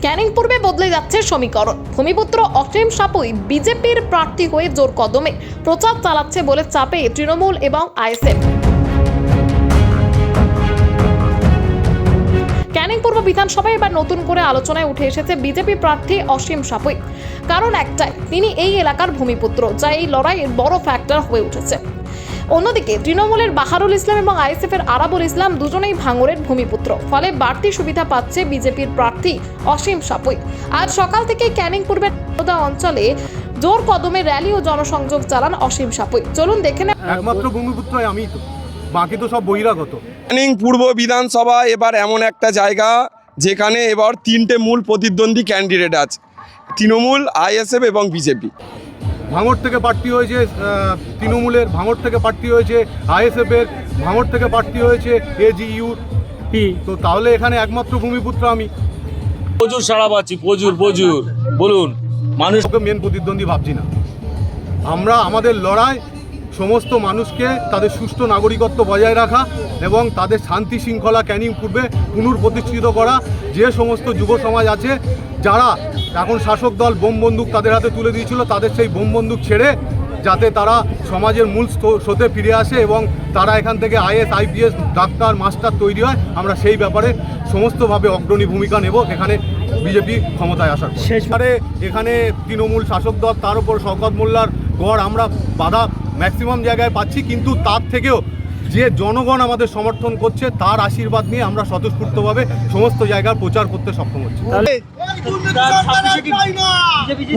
ক্যানিং পূর্বে বদলে যাচ্ছে সমীকরণ। ভূমিপুত্র অসীম সাপুই বিজেপির প্রার্থী হয়ে জোর কদমে প্রচার চালাচ্ছে বলে চাপে তৃণমূল এবং আইএসএফ। ক্যানিং পূর্ব বিধানসভায় এবার নতুন করে আলোচনায় উঠে এসেছে বিজেপি প্রার্থী অসীম সাপুই। কারণ একটাই, তিনি এই এলাকার ভূমিপুত্র, যা এই লড়াইয়ের বড় ফ্যাক্টর হয়ে উঠেছে। অন্যদিকে তৃণমূলের বাহারুল ইসলাম এবং আইএসএফ এর আরাবুল ইসলাম দুজনেই ভাঙড়ের ভূমিপুত্র, ফলে বাড়তি সুবিধা পাচ্ছে বিজেপির প্রার্থী অসীম সাপুই। আজ সকাল থেকে ক্যানিং পূর্বের অঞ্চলে জোর কদমে র্যালি ও জনসংযোগ চালান অসীম সাপুই। চলুন দেখে নেন। একমাত্র ভূমিপুত্র আমি তো, বাকি তো সব বহিরাগত। ক্যানিং পূর্ব বিধানসভা এবার এমন একটা জায়গা যেখানে এবার তিনটে মূল প্রতিদ্বন্দ্বী ক্যান্ডিডেট আছে, তৃণমূল, আইএসএফ এবং বিজেপি। ভাঙড় থেকে প্রার্থী হয়েছে তৃণমূলের, ভাঙড় থেকে প্রার্থী হয়েছে আইএসএফের, ভাঙড় থেকে প্রার্থী হয়েছে এজিইউর। তো তাহলে এখানে একমাত্র ভূমিপুত্র আমি। প্রচুর সাড়া পাচ্ছি, প্রচুর বলুন। মানুষ ওকে মেন প্রতিদ্বন্দ্বী ভাবছি না। আমরা আমাদের লড়াই সমস্ত মানুষকে তাদের সুষ্ঠু নাগরিকত্ব বজায় রাখা এবং তাদের শান্তি শৃঙ্খলা ক্যানিং পূর্বে পুনঃপ্রতিষ্ঠিত করা। যে সমস্ত যুব সমাজ আছে যারা এখন শাসক দল বোম বন্দুক তাদের হাতে তুলে দিয়েছিল, তাদের সেই বোম বন্দুক ছেড়ে যাতে তারা সমাজের মূল স্রোতে ফিরে আসে এবং তারা এখান থেকে আইএস, আইপিএস, ডাক্তার, মাস্টার তৈরি হয়। আমরা সেই ব্যাপারে সমস্তভাবে অগ্রণী ভূমিকা নেব এখানে বিজেপি ক্ষমতায় আসার পর। শেষবারে এখানে তৃণমূল শাসক দল, তার উপর শওকত মোল্লার গড় আমরা বাধা ম্যাক্সিমাম জায়গায় পাচ্ছি, কিন্তু তার থেকেও যে জনগণ আমাদের সমর্থন করছে তার আশীর্বাদ নিয়ে আমরা স্বতঃস্ফূর্তভাবে সমস্ত জায়গায় প্রচার করতে সক্ষম হচ্ছি।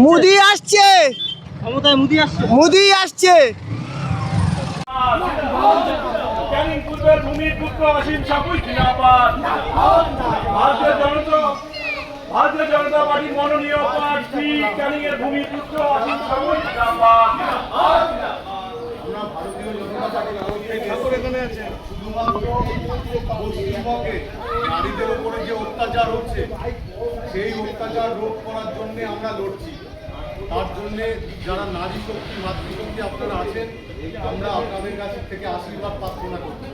মোদি আসছে, ক্ষমতায় মোদি আসছে। ক্যানিং পূর্বের ভূমিপুত্র অসীম সাপুই জিন্দাবাদ। ভারতীয় জনতা পার্টির মনোনীয় প্রার্থী ক্যানিং এর ভূমিপুত্র অসীম সাপুই জিন্দাবাদ। নারীদের উপরে যে অত্যাচার হচ্ছে সেই অত্যাচার রোধ করার জন্য আমরা লড়ছি। তার জন্য যারা নারী শক্তি, মাতৃশক্তি আপনারা আছেন, আমরা আপনাদের কাছ থেকে আশীর্বাদ প্রার্থনা করছি।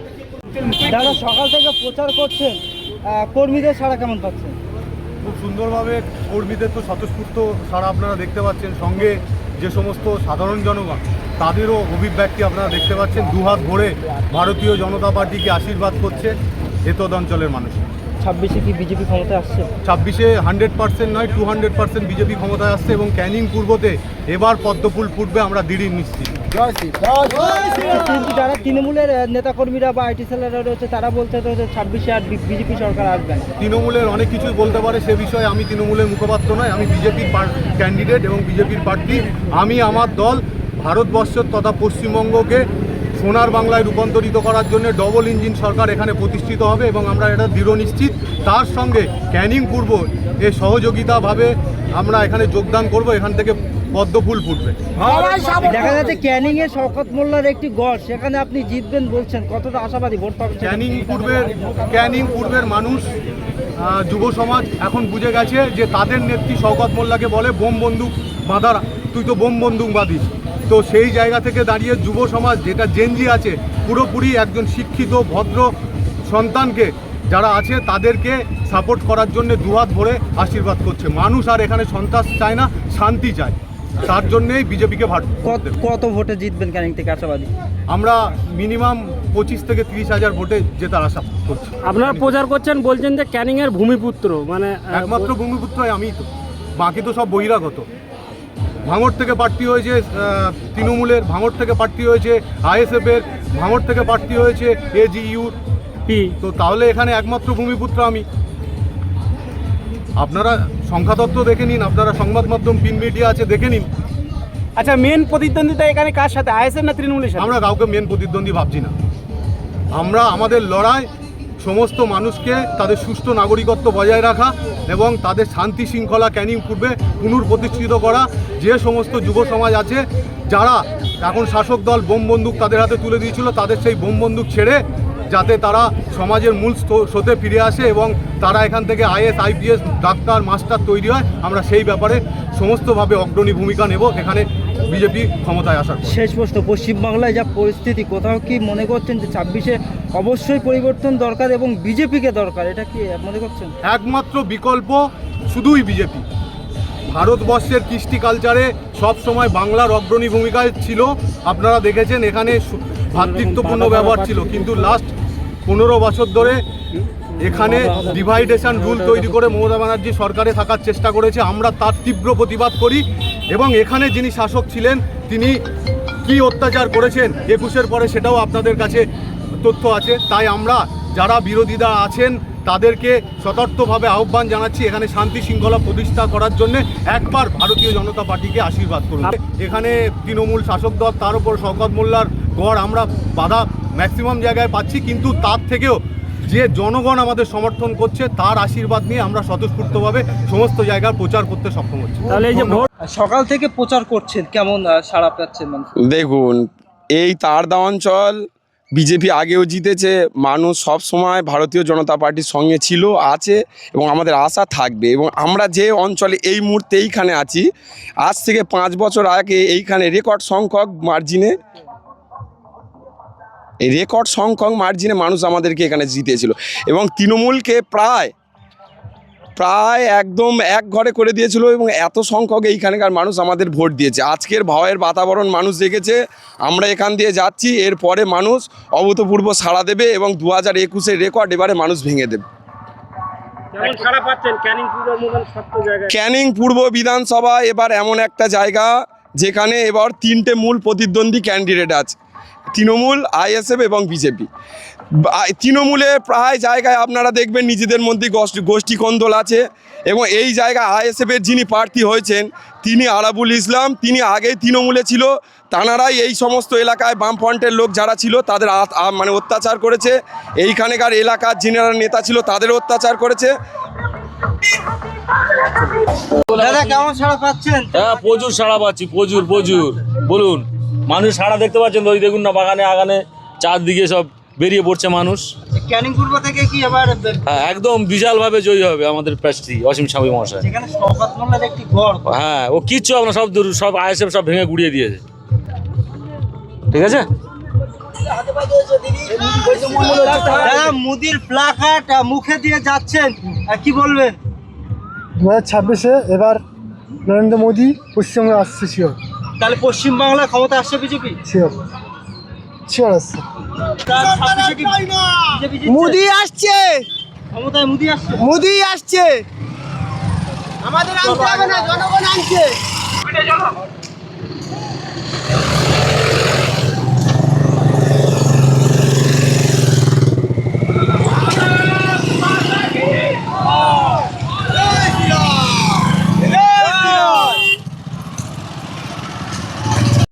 যারা সকাল থেকে প্রচার করছেন, কর্মীদের সাড়া কেমন পাচ্ছেন? খুব সুন্দরভাবে কর্মীদের তো স্বতঃস্ফূর্ত সারা আপনারা দেখতে পাচ্ছেন, সঙ্গে যে সমস্ত সাধারণ জনগণ তাদেরও অভিব্যক্তি আপনারা দেখতে পাচ্ছেন। দুহাত ভরে ভারতীয় জনতা পার্টিকে আশীর্বাদ করছে এতদ অঞ্চলের মানুষ। 26-এ কি বিজেপি ক্ষমতায় আসছে? 26-এ 100% নয় 200% বিজেপি ক্ষমতায় আসছে এবং ক্যানিং পূর্বতে এবার পদ্মফুল ফুটবে, আমরা দৃঢ় নিশ্চিত। কিন্তু যারা তৃণমূলের নেতাকর্মীরা বা আইটি সেলেরা রয়েছে তারা বলছে তো 26-এ আর বিজেপি সরকার আসবে না। তৃণমূলের অনেক কিছুই বলতে পারে, সে বিষয়ে আমি তৃণমূলের মুখপাত্র নয়। আমি বিজেপির ক্যান্ডিডেট এবং বিজেপির প্রার্থী। আমি আমার দল ভারতবর্ষ তথা পশ্চিমবঙ্গকে সোনার বাংলায় রূপান্তরিত করার জন্য ডবল ইঞ্জিন সরকার এখানে প্রতিষ্ঠিত হবে এবং আমরা এটা দৃঢ় নিশ্চিত। তার সঙ্গে ক্যানিং পূর্ব এ সহযোগিতাভাবে আমরা এখানে যোগদান করব, এখান থেকে পদ্মফুল ফুটবে। দেখা যাচ্ছে ক্যানিং এ শওকত মোল্লার একটি গড়, সেখানে আপনি জিতবেন বলছেন, কতটা আশাবাদী ভোট পাবেন? ক্যানিং পূর্বের মানুষ, যুব সমাজ এখন বুঝে গেছে যে তাদের নেত্রী শওকত মোল্লাকে বলে বোম বন্দুক বাঁধার, তুই তো বোম বন্দুক বাঁধিস। তো সেই জায়গা থেকে দাঁড়িয়ে যুব সমাজ, যেটা জেনজি আছে, পুরোপুরি একজন শিক্ষিত ভদ্র সন্তানকে যারা আছে তাদেরকে সাপোর্ট করার জন্য দুহাত ভরে আশীর্বাদ করছে। মানুষ আর এখানে সন্ত্রাস চায় না, শান্তি চায়। তার জন্যেই বিজেপিকে কত ভোটে জিতবেন ক্যানিং থেকে আশাবাদী? আমরা মিনিমাম 25 থেকে 30 হাজার ভোটে জেতার আশা করছি। আপনারা প্রচার করছেন, বলছেন যে ক্যানিং এর ভূমিপুত্র, মানে একমাত্র ভূমিপুত্র আমি তো, বাকি তো সব বহিরাগত। ভাঙড় থেকে প্রার্থী হয়েছে তৃণমূলের, ভাঙড় থেকে প্রার্থী হয়েছে আইএসএফের, ভাঙড় থেকে প্রার্থী হয়েছে এজিইউর। তো তাহলে এখানে একমাত্র ভূমিপুত্র আমি। আপনারা সংখ্যাতত্ত্ব দেখে নিন, আপনারা সংবাদ মাধ্যম, প্রিন্ট মিডিয়া আছে, দেখে নিন। আচ্ছা, মেন প্রতিদ্বন্দ্বিতা এখানে কার সাথে, আইএসএফ না তৃণমূলের সাথে? আমরা কাউকে মেন প্রতিদ্বন্দ্বী ভাবছি না। আমরা আমাদের লড়াই সমস্ত মানুষকে তাদের সুষ্ঠু নাগরিকত্ব বজায় রাখা এবং তাদের শান্তি শৃঙ্খলা ক্যানিং পূর্বে পুনঃপ্রতিষ্ঠিত করা। যে সমস্ত যুব সমাজ আছে যারা এখন শাসক দল বোম বন্দুক তাদের হাতে তুলে দিয়েছিল, তাদের সেই বোম বন্দুক ছেড়ে যাতে তারা সমাজের মূল স্রোতে ফিরে আসে এবং তারা এখান থেকে আইএস, আইপিএস, ডাক্তার, মাস্টার তৈরি হয়। আমরা সেই ব্যাপারে সমস্তভাবে অগ্রণী ভূমিকা নেব এখানে বিজেপি ক্ষমতায় আসার। শেষ প্রশ্ন, পশ্চিমবাংলায় যা পরিস্থিতি, কোথাও কি মনে করছেন যে 26-এ অবশ্যই পরিবর্তন দরকার এবং বিজেপিকে দরকার, এটা কি মনে করছেন? একমাত্র বিকল্প শুধুই বিজেপি। ভারতবর্ষের কৃষ্টি কালচারে সবসময় বাংলার অগ্রণী ভূমিকায় ছিল। আপনারা দেখেছেন এখানে ভ্রাতৃত্বপূর্ণ ব্যবহার ছিল, কিন্তু লাস্ট 15 বছর ধরে এখানে ডিভাইডেশন রুল তৈরি করে মমতা ব্যানার্জি সরকারে থাকার চেষ্টা করেছে। আমরা তার তীব্র প্রতিবাদ করি এবং এখানে যিনি শাসক ছিলেন তিনি কি অত্যাচার করেছেন 21-এর পরে সেটাও আপনাদের কাছে তথ্য আছে। তাই আমরা যারা বিরোধীরা আছেন তাদেরকে সতর্কভাবে আহ্বান জানাচ্ছি এখানে শান্তি শৃঙ্খলা প্রতিষ্ঠা করার জন্য একবার ভারতীয় জনতা পার্টিকে আশীর্বাদ করুন। এখানে তৃণমূল শাসক দল, তার উপর শওকত মোল্লার গড় আমরা বাধা ম্যাক্সিমাম জায়গায় পাচ্ছি, কিন্তু তার থেকেও যে জনগণ আমাদের সমর্থন করছে তার আশীর্বাদ নিয়ে আমরা স্বতঃস্ফূর্তভাবে সমস্ত জায়গায় প্রচার করতে সক্ষম হচ্ছি। তাহলে এই যে ভোট সকাল থেকে প্রচার করছেন, কেমন সাড়া পাচ্ছেন মানুষ? দেখুন, এই তারদা অঞ্চল বিজেপি আগেও জিতেছে, মানুষ সব সময় ভারতীয় জনতা পার্টির সঙ্গে ছিল, আছে এবং আমাদের আশা থাকবে। এবং আমরা যে অঞ্চলে এই মুহূর্তে এইখানে আছি, আজ থেকে 5 বছর আগে এইখানে রেকর্ড সংখ্যক মার্জিনে মানুষ আমাদেরকে এখানে জিতেছিল এবং তৃণমূলকে প্রায় একদম এক ঘরে করে দিয়েছিল এবং এত সংখ্যক এইখানকার মানুষ আমাদের ভোট দিয়েছে। আজকের ভয়ের বাতাবরণ মানুষ দেখেছে, আমরা এখান দিয়ে যাচ্ছি, এরপরে মানুষ অভূতপূর্ব সাড়া দেবে এবং 2021-এর রেকর্ড এবারে মানুষ ভেঙে দেবে। কেমন সাড়া পাচ্ছেন ক্যানিং পূর্ব মডেল 7 জায়গায়? ক্যানিং পূর্ব বিধানসভা এবার এমন একটা জায়গা যেখানে এবার 3টে মূল প্রতিদ্বন্দ্বী ক্যান্ডিডেট আছে, তৃণমূল, আইএসএফ এবং বিজেপি। তৃণমূলে প্রায় জায়গায় আপনারা দেখবেন নিজেদের মধ্যে গোষ্ঠী কোন্দল আছে এবং এই জায়গায় আইএসএফের যিনি প্রার্থী হয়েছেন তিনি আরাবুল ইসলাম, তিনি আগেই তৃণমূলে ছিল। তাঁরাই এই সমস্ত এলাকায় বামফ্রন্টের লোক যারা ছিল তাদের মানে অত্যাচার করেছে, এইখানকার এলাকার যিনারা নেতা ছিল তাদের অত্যাচার করেছে। দাদা কেমন সাড়া পাচ্ছেন? হ্যাঁ, প্রচুর সাড়া পাচ্ছি, প্রচুর। বলুন, মানুষ সাড়া দেখতে পাচ্ছেন তো, ওই দেখুন না, বাগানে আগানে চারদিকে সব বেরিয়ে পড়ছে মানুষ। ক্যানিং পূর্ব থেকে কি এবার হ্যাঁ, একদম বিশালভাবে জয়ী হবে আমাদের প্রার্থী অসীম সাবি মহাশয়। যেখানে শওকত মোল্লার একটি গড়? হ্যাঁ, ও কিচ্ছু হবে না, সব আইএসএফ সব ভেঙে গুড়িয়ে দিয়েছে। ঠিক আছে। দাদা মোদির প্লাকার্ড মুখে দিয়ে যাচ্ছেন, কি বলবেন? 2026-এ এবার নরেন্দ্র মোদী পশ্চিমবঙ্গে আসছে, শিওর। তাহলে পশ্চিমবাংলায় ক্ষমতা আসছে বিজেপি? শিওর আসছে। মোদি আসছে, ক্ষমতায় মোদি আসছে। আমাদের আনতে হবে না, জনগণ আনছে।